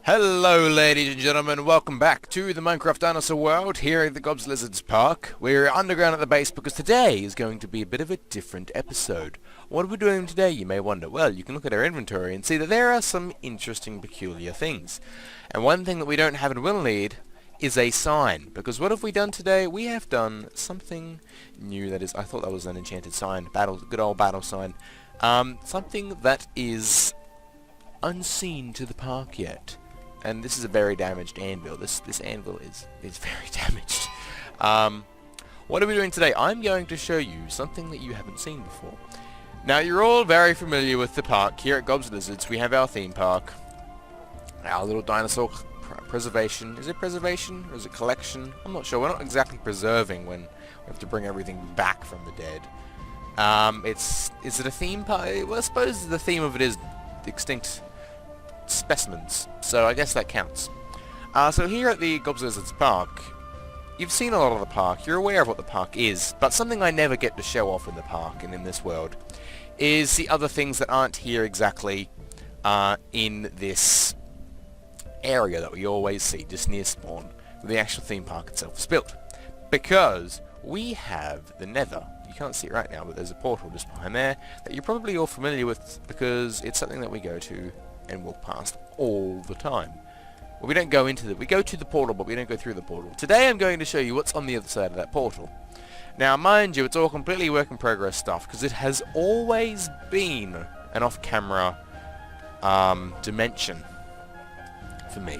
Hello ladies and gentlemen, welcome back to the Minecraft Dinosaur world here at the Gobs Lizards Park. We're underground at the base because today is going to be a bit of a different episode. What are we doing today, you may wonder? Well, you can look at our inventory and see that there are some interesting, peculiar things. And one thing that we don't have and will need is a sign, because what have we done today? We have done something new. That is, I thought that was an enchanted sign, good old battle sign. Something that is unseen to the park yet. And this is a very damaged anvil. This anvil is very damaged. What are we doing today? I'm going to show you something that you haven't seen before. Now, you're all very familiar with the park. Here at Gobs Lizards, we have our theme park. Our little dinosaur preservation. Is it preservation or is it collection? I'm not sure. We're not exactly preserving when we have to bring everything back from the dead. Is it a theme park? Well, I suppose the theme of it is extinct specimens, so I guess that counts. So here at the Gobs Lizards Park, you've seen a lot of the park, you're aware of what the park is, but something I never get to show off in the park and in this world is the other things that aren't here exactly in this area that we always see just near spawn, where the actual theme park itself is built. Because we have the Nether. You can't see it right now, but there's a portal just behind there that you're probably all familiar with because it's something that we go to and walk past all the time. Well, we don't go into we go to the portal, but we don't go through the portal. Today I'm going to show you what's on the other side of that portal. Now, mind you, it's all completely work in progress stuff, because it has always been an off-camera dimension for me.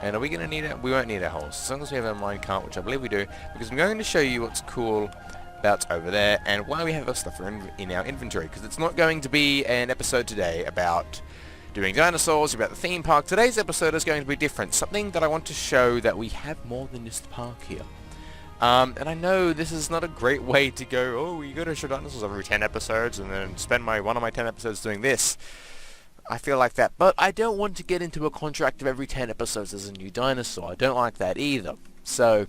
And are we going to need it? We won't need our holes, as long as we have our minecart, which I believe we do, because I'm going to show you what's cool about over there and why we have our stuff in our inventory, because it's not going to be an episode today about doing dinosaurs, about the theme park. Today's episode is going to be different. Something that I want to show that we have more than just the park here. And I know this is not a great way to go, oh, you go to show dinosaurs every 10 episodes and then spend one of my 10 episodes doing this. I feel like that. But I don't want to get into a contract of every 10 episodes as a new dinosaur. I don't like that either. So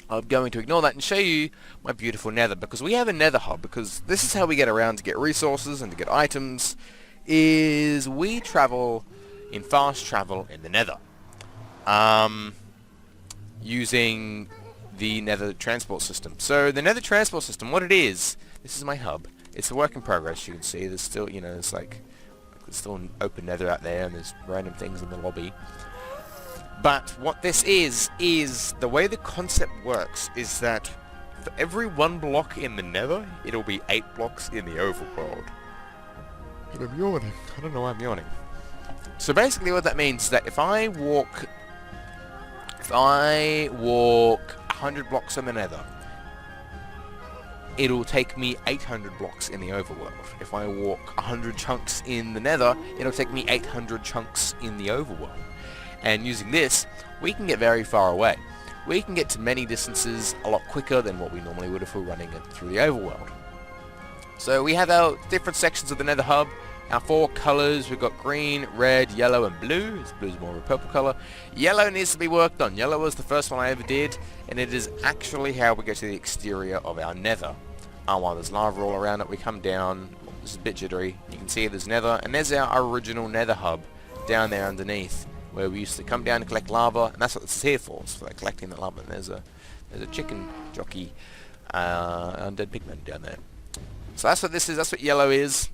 I'm going to ignore that and show you my beautiful Nether, because we have a Nether hub, because this is how we get around to get resources and to get items. Is we travel in fast travel in the Nether, using the Nether transport system. So the Nether transport system, what it is, this is my hub. It's a work in progress. You can see there's still, it's like there's still an open Nether out there, and there's random things in the lobby. But what this is the way the concept works is that for every 1 block in the Nether, it'll be 8 blocks in the overworld. And I'm yawning. I don't know why I'm yawning. So basically what that means is that if I walk 100 blocks in the Nether, it'll take me 800 blocks in the overworld. If I walk 100 chunks in the Nether, it'll take me 800 chunks in the overworld. And using this, we can get very far away. We can get to many distances a lot quicker than what we normally would if we were running it through the overworld. So we have our different sections of the Nether hub, our 4 colours. We've got green, red, yellow and blue. Blue's more of a purple colour. Yellow needs to be worked on. Yellow was the first one I ever did, and it is actually how we get to the exterior of our Nether. While there's lava all around it, we come down. This is a bit jittery. You can see there's Nether, and there's our original Nether hub down there underneath, where we used to come down and collect lava, and that's what this is here for. It's for collecting the lava. And there's a chicken jockey, undead pigman down there. So that's what this is. That's what yellow is.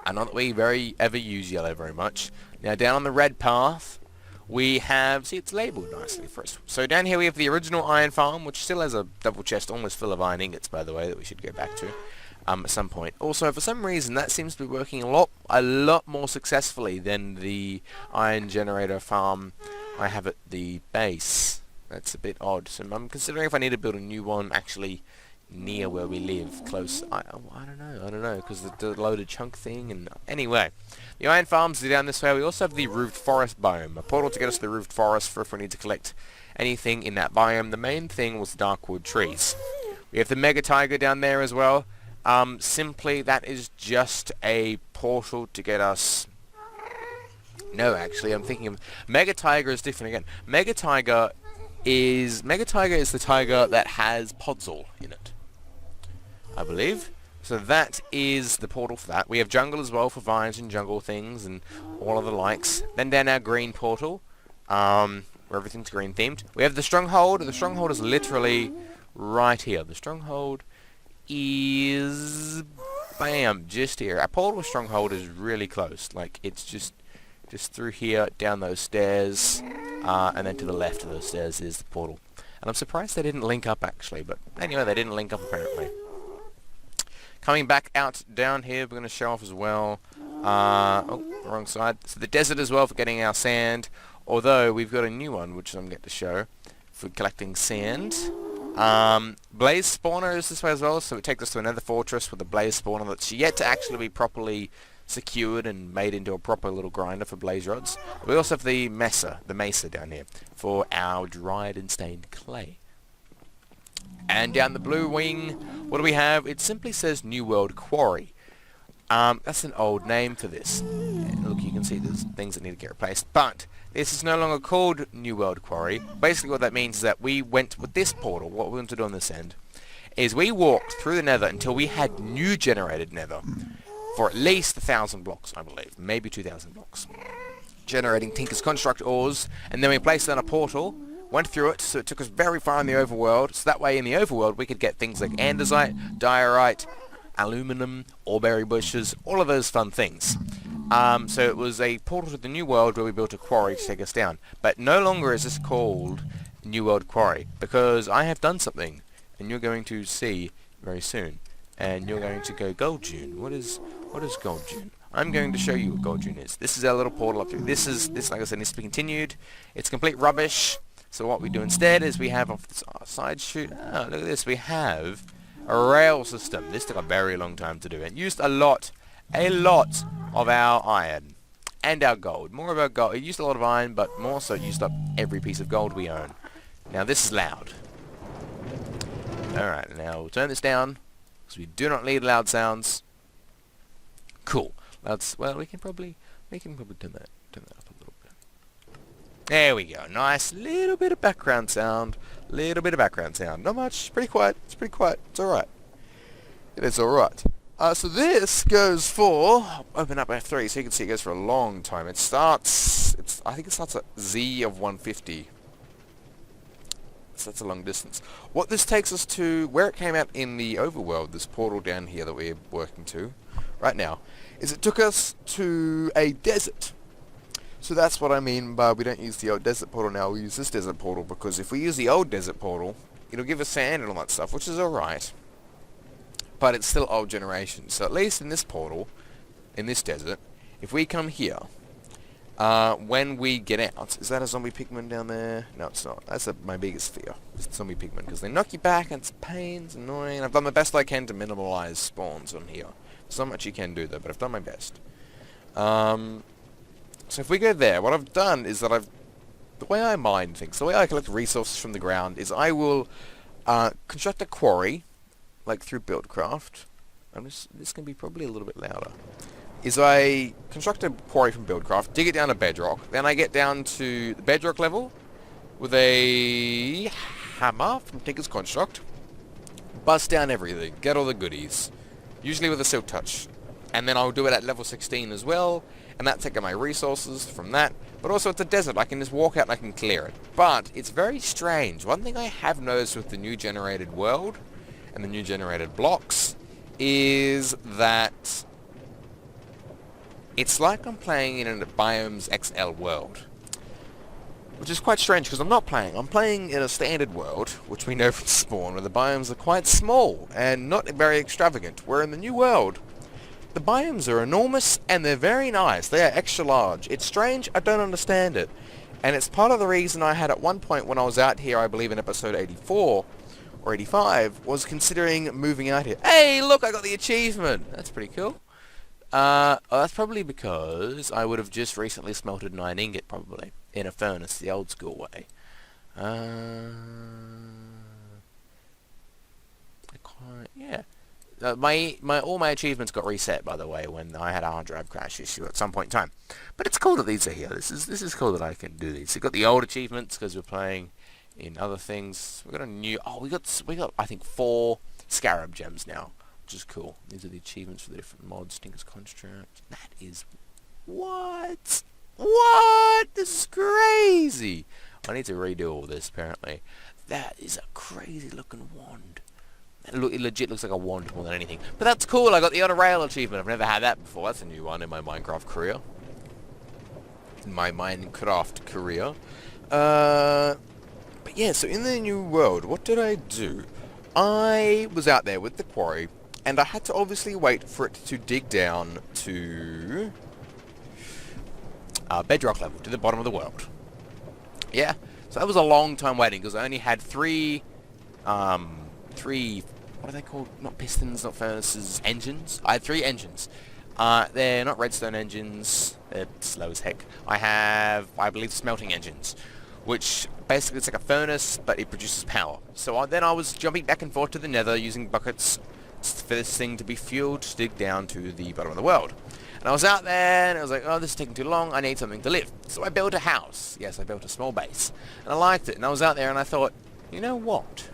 And not that we ever use yellow very much. Now down on the red path, we have, see, it's labelled nicely for us. So down here we have the original iron farm, which still has a double chest almost full of iron ingots, by the way, that we should go back to at some point. Also, for some reason, that seems to be working a lot more successfully than the iron generator farm I have at the base. That's a bit odd. So I'm considering if I need to build a new one actually near where we live, close. I don't know, because the loaded chunk thing. And anyway, the iron farms are down this way. We also have the roofed forest biome, a portal to get us to the roofed forest for if we need to collect anything in that biome. The main thing was the darkwood trees. We have the mega tiger down there as well. Simply that is just a portal to get us. No, actually, I'm thinking of mega tiger is different again. Mega tiger is the tiger that has Podzol in it, I believe. So that is the portal for that. We have jungle as well for vines and jungle things and all of the likes. Then down our green portal, where everything's green themed. We have the stronghold. The stronghold is literally right here. The stronghold is, bam, just here. Our portal stronghold is really close. Like, it's just through here, down those stairs, and then to the left of those stairs is the portal. And I'm surprised they didn't link up, actually, but anyway, they didn't link up, apparently. Coming back out down here, we're going to show off as well. Oh, wrong side. So the desert as well for getting our sand, although we've got a new one, which I'm going to show, for collecting sand. Blaze spawner is this way as well, so it takes us to another fortress with a blaze spawner that's yet to actually be properly secured and made into a proper little grinder for blaze rods. We also have the mesa down here for our dried and stained clay. And down the blue wing, what do we have? It simply says New World Quarry. That's an old name for this. And look, you can see there's things that need to get replaced. But this is no longer called New World Quarry. Basically what that means is that we went with this portal. What we're going to do on this end is we walked through the nether until we had new generated nether for at least 1,000 blocks, I believe. Maybe 2,000 blocks. Generating Tinker's Construct ores. And then we placed it on a portal. Went through it, so it took us very far in the overworld. So that way in the overworld we could get things like andesite, diorite, aluminum, oreberry bushes, all of those fun things. So it was a portal to the new world where we built a quarry to take us down. But no longer is this called New World Quarry, because I have done something, and you're going to see very soon. And you're going to go, Golddune, what is Golddune? I'm going to show you what Golddune is. This is our little portal up here. This, like I said, needs to be continued. It's complete rubbish. So what we do instead is we have off the side shoot. Oh, look at this. We have a rail system. This took a very long time to do. It used a lot of our iron and our gold. More of our gold. It used a lot of iron, but more so used up every piece of gold we own. Now this is loud. Alright, now we'll turn this down because we do not need loud sounds. Cool. Well, we can probably turn that up a little bit. There we go. Nice little bit of background sound. Not much. It's pretty quiet. It's alright. It is alright. So this goes for, open up F3 so you can see it goes for a long time. I think it starts at Z of 150. So that's a long distance. What this takes us to, where it came out in the overworld, this portal down here that we're working to right now, is it took us to a desert. So that's what I mean by we don't use the old desert portal now, we use this desert portal, because if we use the old desert portal, it'll give us sand and all that stuff, which is alright. But it's still old generation. So at least in this portal, in this desert, if we come here, when we get out, is that a zombie pigman down there? No, it's not. That's my biggest fear, is zombie pigman, because they knock you back and it's pain, it's annoying. I've done the best I can to minimalize spawns on here. There's not much you can do though, but I've done my best. So if we go there, what I've done is that the way I mine things, the way I collect resources from the ground is I will construct a quarry, like through Buildcraft. This can be probably a little bit louder. Is I construct a quarry from Buildcraft, dig it down to bedrock, then I get down to the bedrock level with a hammer from Tinker's Construct, bust down everything, get all the goodies, usually with a silk touch, and then I'll do it at level 16 as well, and that's taking my resources from that. But also it's a desert, I can just walk out and I can clear it. But it's very strange. One thing I have noticed with the new generated world and the new generated blocks is that it's like I'm playing in a Biomes XL world, which is quite strange because I'm not playing. I'm playing in a standard world, which we know from Spawn, where the biomes are quite small and not very extravagant, where in the new world the biomes are enormous and they're very nice. They are extra large. It's strange, I don't understand it. And it's part of the reason I had at one point when I was out here, I believe in episode 84 or 85, was considering moving out here. Hey, look, I got the achievement! That's pretty cool. That's probably because I would have just recently smelted an iron ingot, probably, in a furnace, the old school way. Yeah. All my achievements got reset, by the way, when I had a hard drive crash issue at some point in time. But it's cool that these are here. This is cool that I can do these. We've got the old achievements because we're playing in other things. We got a new. Oh, we got I think 4 scarab gems now. which is cool. These are the achievements for the different mods. Tinker's Construct. That is... What? What? This is crazy! I need to redo all this, apparently. That is a crazy looking wand. It legit looks like a wand more than anything. But that's cool, I got the on a rail achievement. I've never had that before. That's a new one in my Minecraft career. In my Minecraft career. But yeah, so in the new world, what did I do? I was out there with the quarry, and I had to obviously wait for it to dig down to bedrock level, to the bottom of the world. Yeah, so that was a long time waiting, because I only had three, what are they called? Not pistons, not furnaces, engines? I had 3 engines. They're not redstone engines, they're slow as heck. I have, I believe, smelting engines, which basically it's like a furnace, but it produces power. So then I was jumping back and forth to the Nether using buckets for this thing to be fueled to dig down to the bottom of the world. And I was out there, and I was like, oh, this is taking too long, I need something to live. So I built a house. Yes, I built a small base. And I liked it, and I was out there, and I thought, you know what?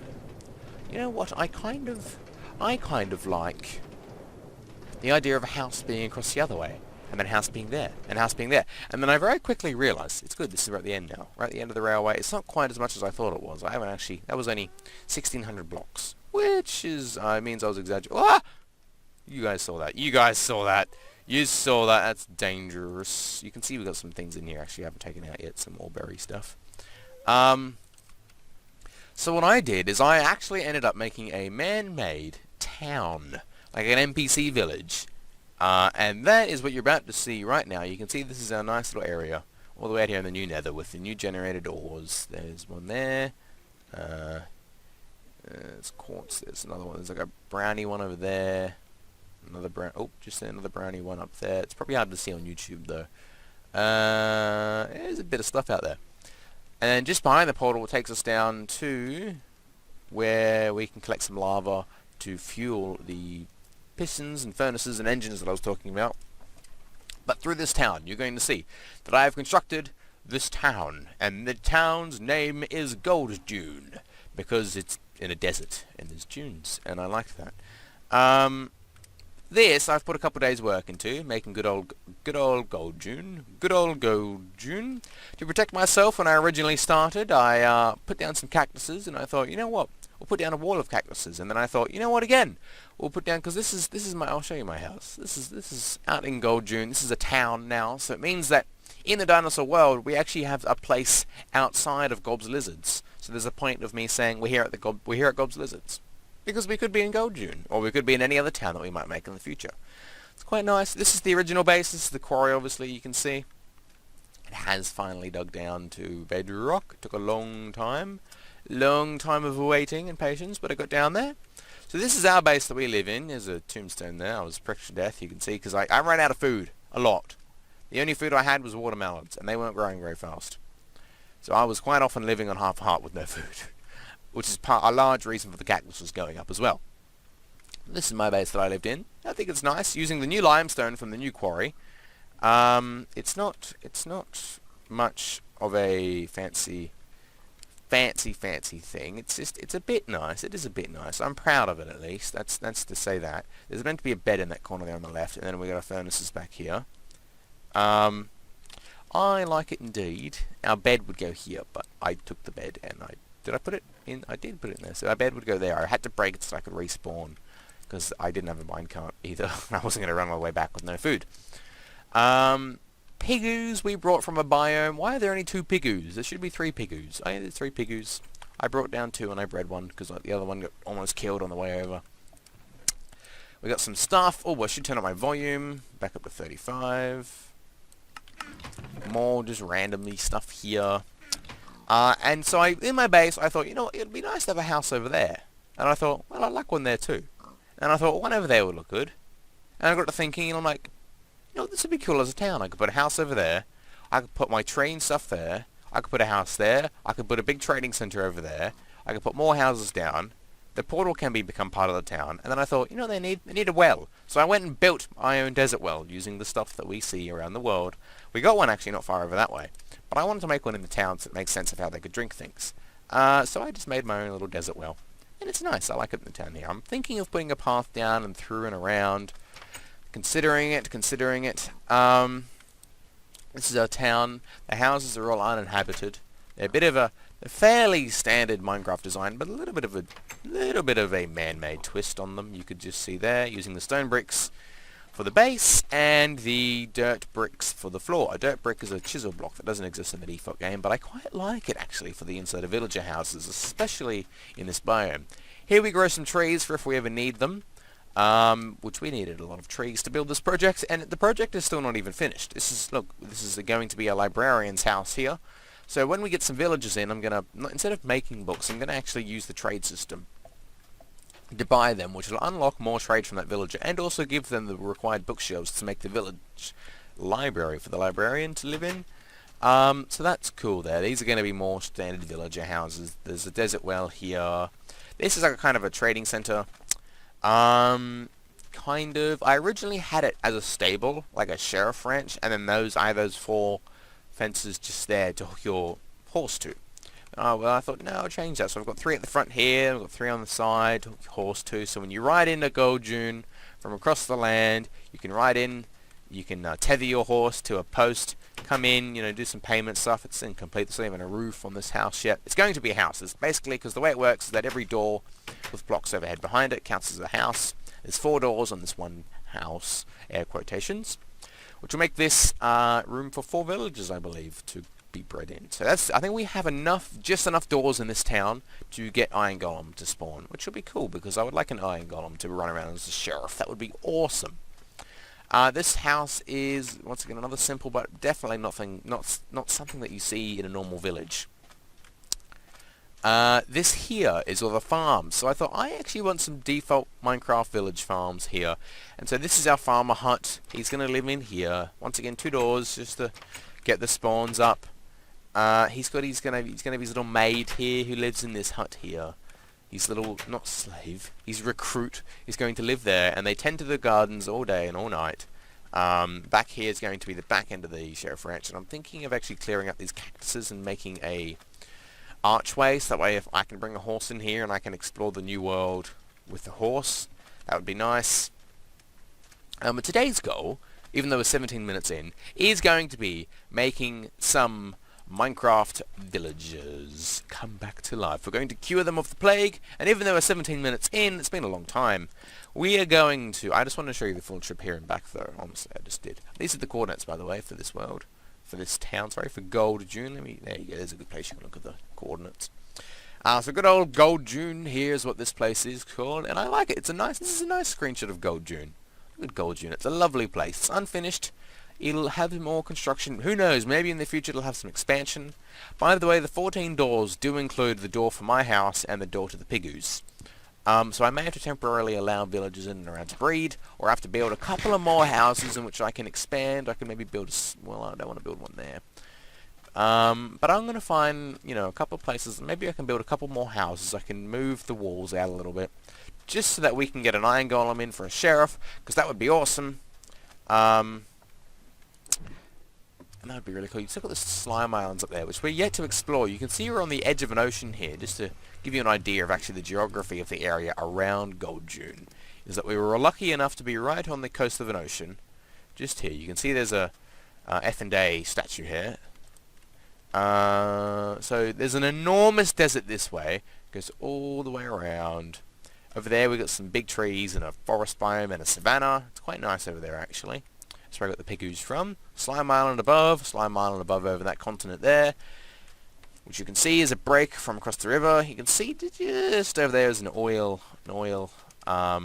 You know what, I kind of like the idea of a house being across the other way, and then a house being there, and a house being there. And then I very quickly realised, it's good, this is right at the end now, right at the end of the railway. It's not quite as much as I thought it was. I haven't actually, that was only 1,600 blocks, which is, means I was exaggerating. Ah! You guys saw that. You guys saw that. You saw that. That's dangerous. You can see we've got some things in here actually I haven't taken out yet, some more berry stuff. So what I did is I actually ended up making a man-made town, like an NPC village. And that is what you're about to see right now. You can see this is our nice little area, all the way out here in the new Nether with the new generated ores. There's one there. There's quartz. There's another one. There's like a brownie one over there. Another brown. Oh, just another brownie one up there. It's probably hard to see on YouTube though. There's a bit of stuff out there. And then just behind the portal it takes us down to where we can collect some lava to fuel the pistons and furnaces and engines that I was talking about. But through this town you're going to see that I have constructed this town, and the town's name is Golddune, because it's in a desert and there's dunes, and I like that. This I've put a couple of days work into, making good old Golddune. To protect myself, when I originally started, I put down some cactuses, and I thought, you know what, we'll put down a wall of cactuses. And then I thought, you know what, again, we'll put down, because this is my, I'll show you my house. This is out in Golddune. This is a town now, so it means that in the dinosaur world we actually have a place outside of Gob's Lizards. So there's a point of me saying we're here at Gob's Lizards. Because we could be in Golddune, or we could be in any other town that we might make in the future. It's quite nice. This is the original base. This is the quarry, obviously, you can see. It has finally dug down to bedrock. It took a long time. Long time of waiting and patience, but it got down there. So this is our base that we live in. There's a tombstone there. I was pricked to death, you can see, because I ran out of food. A lot. The only food I had was watermelons, and they weren't growing very fast. So I was quite often living on half a heart with no food. Which is a large reason for the cactus was going up as well. This is my base that I lived in. I think it's nice, using the new limestone from the new quarry. It's not much of a fancy thing. It's a bit nice. It is a bit nice. I'm proud of it, at least. That's to say that. There's meant to be a bed in that corner there on the left, and then we got our furnaces back here. I like it indeed. Our bed would go here, but I took the bed and did I put it in? I did put it in there. So our bed would go there. I had to break it so I could respawn, because I didn't have a minecart either. I wasn't going to run my way back with no food. Pigoos we brought from a biome. Why are there only 2 pigoos? There should be 3 pigoos. Oh yeah, there's 3 pigoos. I brought down 2 and I bred 1, because the other one got almost killed on the way over. We got some stuff. Oh, I should turn up my volume. Back up to 35. More just randomly stuff here. And so in my base, I thought, you know, it'd be nice to have a house over there. And I thought, well, I'd like one there too. And I thought, one over there would look good. And I got to thinking, and I'm like, you know, this would be cool as a town. I could put a house over there. I could put my train stuff there. I could put a house there. I could put a big trading center over there. I could put more houses down. The portal can become part of the town. And then I thought, you know, they need a well. So I went and built my own desert well using the stuff that we see around the world. We got one actually not far over that way. But I wanted to make one in the town so it makes sense of how they could drink things. So I just made my own little desert well. and it's nice. I like it in the town here. I'm thinking of putting a path down and through and around. Considering it. This is our town. The houses are all uninhabited. They're a bit of a fairly standard Minecraft design, but a little bit of a man-made twist on them. You could just see there, using the stone bricks for the base and the dirt bricks for the floor. A dirt brick is a chisel block that doesn't exist in the default game, but I quite like it actually for the inside of villager houses, especially in this biome. Here we grow some trees for if we ever need them, which we needed a lot of trees to build this project, and the project is still not even finished. This is going to be a librarian's house here. So when we get some villagers in, I'm going to, instead of making books, I'm going to actually use the trade system to buy them, which will unlock more trade from that villager, and also give them the required bookshelves to make the village library for the librarian to live in. So that's cool there. These are going to be more standard villager houses. There's a desert well here. This is like a kind of a trading center. Kind of. I originally had it as a stable, like a sheriff ranch, and then I had those 4 fences just there to hook your horse to. Well, I thought, no, I'll change that. So I've got 3 at the front here, I've got 3 on the side to hook your horse to. So when you ride into Golddune from across the land, you can ride in, you can tether your horse to a post, come in, do some payment stuff. It's incomplete. There's not even a roof on this house yet. It's going to be a house. It's basically, because the way it works is that every door with blocks overhead behind it counts as a house. There's 4 doors on this one house, air quotations, which will make this room for 4 villagers, I believe, to be bred in. So I think we have just enough doors in this town to get Iron Golem to spawn, which will be cool because I would like an Iron Golem to run around as a sheriff. That would be awesome. This house is once again another simple, but definitely not something that you see in a normal village. This here is all the farms, so I thought I actually want some default Minecraft village farms here, and so this is our farmer hut. He's going to live in here. Once again, 2 doors just to get the spawns up. He's going to have his little maid here who lives in this hut here. His little, not slave, his recruit is going to live there, and they tend to the gardens all day and all night. Back here is going to be the back end of the sheriff ranch, and I'm thinking of actually clearing up these cactuses and making a archway, so that way if I can bring a horse in here and I can explore the new world with the horse, that would be nice. But today's goal, even though we're 17 minutes in, is going to be making some Minecraft villagers come back to life. We're going to cure them of the plague, and even though we're 17 minutes in, it's been a long time, we are going to... I just want to show you the full trip here and back though, honestly, I just did. These are the coordinates, by the way, for this world. For this town, sorry, for Golddune. There you go, there's a good place you can look at the coordinates. So good old Golddune here is what this place is called, and I like it. This is a nice screenshot of Golddune. Look at Golddune, it's a lovely place. It's unfinished. It'll have more construction. Who knows, maybe in the future it'll have some expansion. By the way, the 14 doors do include the door for my house and the door to the pigoos. So I may have to temporarily allow villagers in and around to breed, or have to build a couple of more houses in which I can expand. I can maybe build well, I don't want to build one there. But I'm going to find, a couple of places. Maybe I can build a couple more houses. I can move the walls out a little bit, just so that we can get an Iron Golem in for a sheriff, because that would be awesome. And that would be really cool. You've still got the slime islands up there, which we're yet to explore. You can see we're on the edge of an ocean here, just to give you an idea of actually the geography of the area around Golddune. Is that we were lucky enough to be right on the coast of an ocean. Just here. You can see there's a F&A statue here. So there's an enormous desert this way. Goes all the way around. Over there we've got some big trees and a forest biome and a savanna. It's quite nice over there actually. That's where I got the pigoos from. Slime Island above over that continent there, which you can see is a break from across the river. You can see just over there is an oil well, I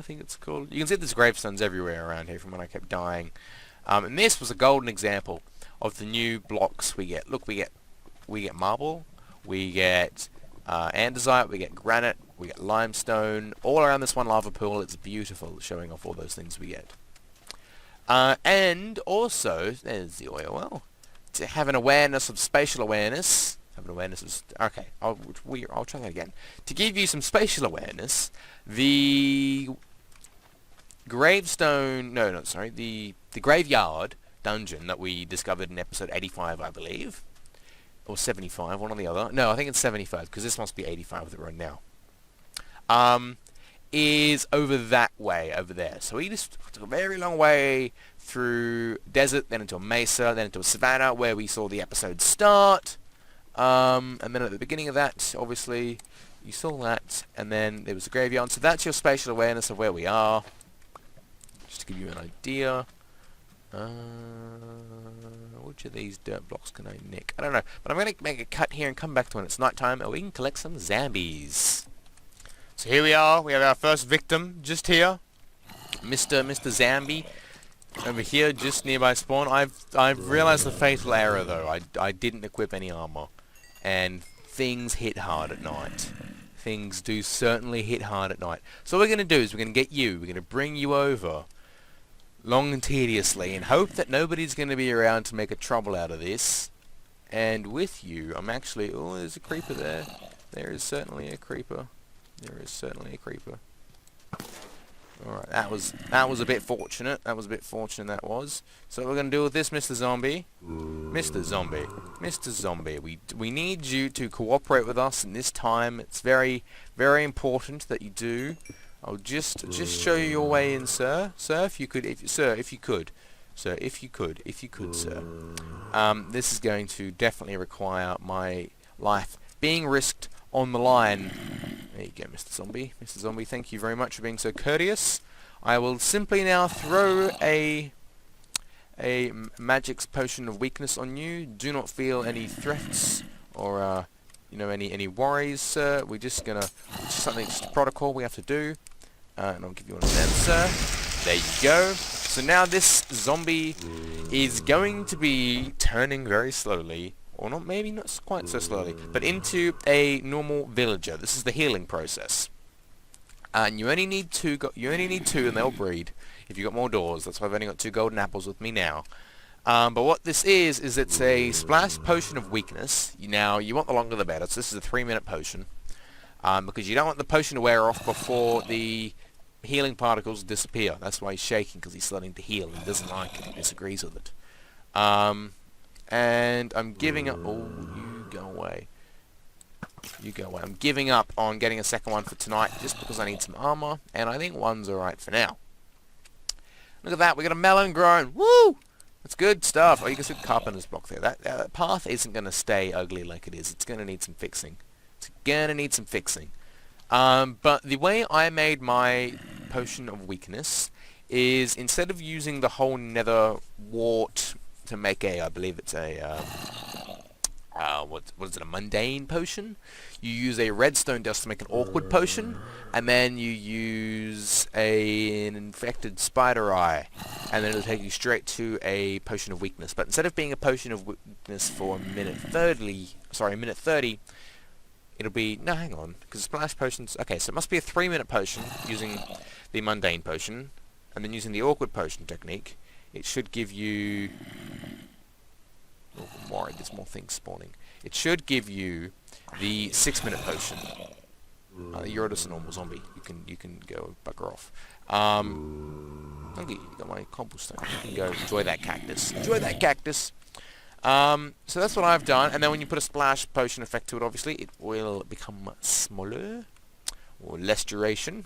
think it's called. You can see there's gravestones everywhere around here from when I kept dying. And this was a golden example of the new blocks we get. Look, we get marble, we get andesite, we get granite, we get limestone, all around this one lava pool. It's beautiful, showing off all those things we get. And also, there's the oil well. To have an awareness of spatial awareness. Have an awareness of... Okay, I'll try that again. To give you some spatial awareness, the gravestone... No, sorry. The graveyard dungeon that we discovered in episode 85, I believe, or 75, one or the other. No, I think it's 75, because this must be 85 with it right now. Is over that way, over there. So he just took a very long way through desert, then into a mesa, then into a savanna, where we saw the episode start. And then at the beginning of that, obviously, you saw that, and then there was a graveyard. So that's your spatial awareness of where we are. Just to give you an idea. Which of these dirt blocks can I nick? I don't know. But I'm going to make a cut here and come back to when it's nighttime, and we can collect some zombies. So here we are. We have our first victim just here. Mr. Zombie. Over here, just nearby spawn. I've realized the fatal error, though. I didn't equip any armor. And things hit hard at night. Things do certainly hit hard at night. So what we're going to do is we're going to get you. We're going to bring you over. Long and tediously. And hope that nobody's going to be around to make a trouble out of this. And with you, I'm actually... Oh, there's a creeper there. There is certainly a creeper. There is certainly a creeper. Alright, that was a bit fortunate. That was a bit fortunate, that was. So what we're going to do with this, Mr. Zombie. Mr. Zombie. Mr. Zombie. We need you to cooperate with us in this time. It's very, very important that you do. I'll just show you your way in, sir. Sir, if you could. Sir, if you could. Sir, if you could. If you could, sir. This is going to definitely require my life being risked on the line. There you go, Mr. Zombie. Mr. Zombie, thank you very much for being so courteous. I will simply now throw a magic's potion of weakness on you. Do not feel any threats or any worries, sir. We're just gonna just a protocol we have to do, and I'll give you one of them, sir. There you go. So now this zombie is going to be turning very slowly. Or not, maybe not quite so slowly, but into a normal villager. This is the healing process, and you only need two. And they'll breed if you got more doors. That's why I've only got 2 golden apples with me now. But what this is it's a splash potion of weakness. Now you want the longer the better. So this is a 3-minute potion, because you don't want the potion to wear off before the healing particles disappear. That's why he's shaking, because he's starting to heal. He doesn't like it. He disagrees with it. And I'm giving up... Oh, you go away. You go away. I'm giving up on getting a second one for tonight just because I need some armor, and I think one's alright for now. Look at that. We got a melon grown. Woo! That's good stuff. Oh, you can see the Carpenter's block there. That path isn't going to stay ugly like it is. It's going to need some fixing. It's going to need some fixing. But the way I made my potion of weakness is instead of using the whole nether wart to make I believe it's a, what is it, a mundane potion? You use a redstone dust to make an awkward potion, and then you use an infected spider eye, and then it'll take you straight to a potion of weakness. But instead of being a potion of weakness for minute 30, it'll be, no, hang on, because splash potions, okay, so it must be a 3-minute potion using the mundane potion, and then using the awkward potion technique. It should give you... Oh, I'm worried, there's more things spawning. It should give you the 6-minute potion. You're just a normal zombie. You can go bugger off. Okay, you got my cobblestone. You can go enjoy that cactus. Enjoy that cactus. So that's what I've done. And then when you put a splash potion effect to it, obviously, it will become smaller. Or less duration.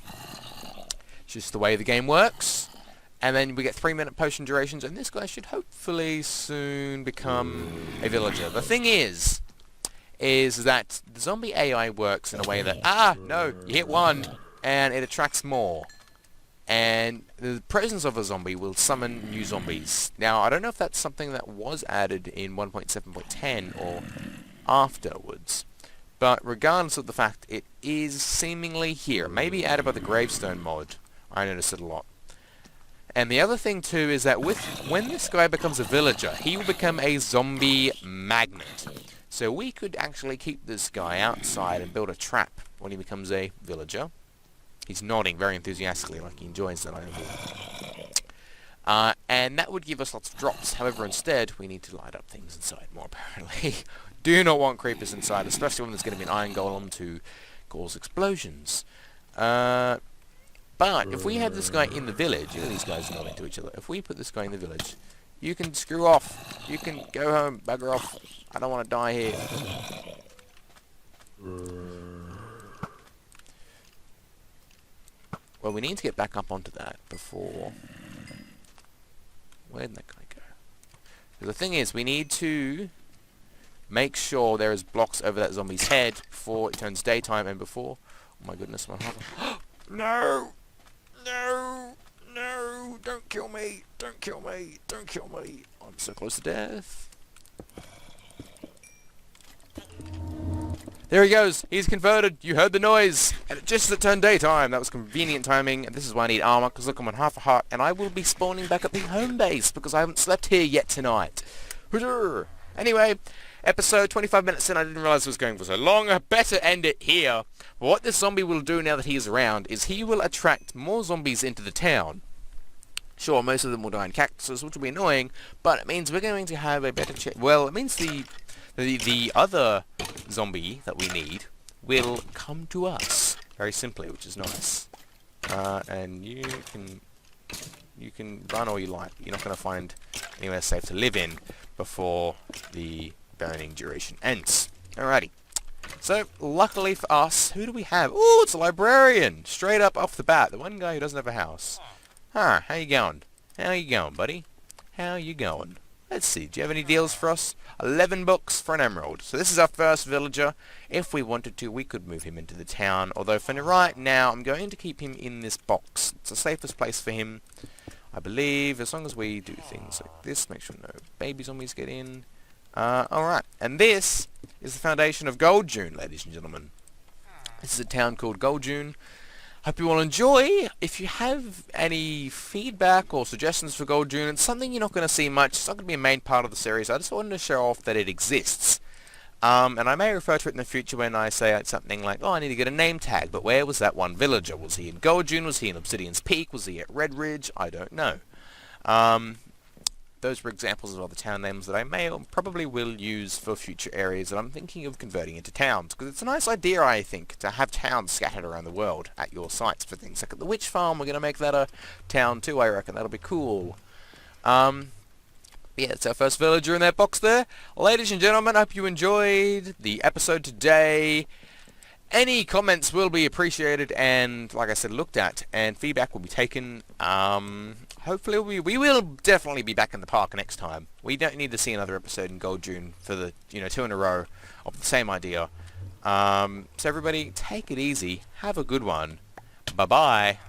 It's just the way the game works. And then we get 3-minute potion durations, and this guy should hopefully soon become a villager. The thing is that the zombie AI works in a way that, no, you hit one, and it attracts more. And the presence of a zombie will summon new zombies. Now, I don't know if that's something that was added in 1.7.10 or afterwards. But regardless of the fact, it is seemingly here. Maybe added by the gravestone mod. I noticed it a lot. And the other thing too is that when this guy becomes a villager, he will become a zombie magnet. So we could actually keep this guy outside and build a trap when he becomes a villager. He's nodding very enthusiastically like he enjoys that idea. And that would give us lots of drops. However, instead, we need to light up things inside more apparently. Do not want creepers inside, especially when there's going to be an iron golem to cause explosions. But if we have this guy in the village, these guys are nodding to each other. If we put this guy in the village, You can screw off. You can go home, bugger off. I don't want to die here. Well, we need to get back up onto that before... Where'd that guy go? The thing is, we need to make sure there is blocks over that zombie's head before it turns daytime and before... Oh my goodness, my heart... No! No! No! Don't kill me! Don't kill me! Don't kill me! I'm so close to death. There he goes! He's converted! You heard the noise! And just as it turned daytime, that was convenient timing, and this is why I need armor, because look, I'm on half a heart, and I will be spawning back at the home base, because I haven't slept here yet tonight. Anyway, episode 25 minutes in, I didn't realize it was going for so long. I better end it here. But what this zombie will do now that he is around is he will attract more zombies into the town. Sure, most of them will die in cactuses, which will be annoying, but it means we're going to have a better chance. Well, it means the other zombie that we need will come to us very simply, which is nice. And you can run all you like. You're not going to find anywhere safe to live in before the burning duration ends. Alrighty. So, luckily for us, who do we have? Ooh, it's a librarian! Straight up off the bat. The one guy who doesn't have a house. Huh, how you going? How you going, buddy? How you going? Let's see, do you have any deals for us? 11 books for an emerald. So this is our first villager. If we wanted to, we could move him into the town. Although for right now, I'm going to keep him in this box. It's the safest place for him, I believe, as long as we do things like this. Make sure no baby zombies get in. Alright, and this is the foundation of Golddune, ladies and gentlemen. This is a town called Golddune. Hope you all enjoy. If you have any feedback or suggestions for Golddune, it's something you're not going to see much. It's not going to be a main part of the series. I just wanted to show off that it exists. And I may refer to it in the future when I say something like, oh, I need to get a name tag, but where was that one villager? Was he in Golddune? Was he in Obsidian's Peak? Was he at Red Ridge? I don't know. Those were examples of other town names that I may or probably will use for future areas that I'm thinking of converting into towns. Because it's a nice idea, I think, to have towns scattered around the world at your sites for things. Like at the Witch Farm, we're going to make that a town too, I reckon. That'll be cool. Yeah, it's our first villager in that box there. Ladies and gentlemen, I hope you enjoyed the episode today. Any comments will be appreciated and, like I said, looked at, and feedback will be taken. Hopefully we will definitely be back in the park next time. We don't need to see another episode in Golddune for the, 2 in a row of the same idea. So everybody, take it easy. Have a good one. Bye-bye.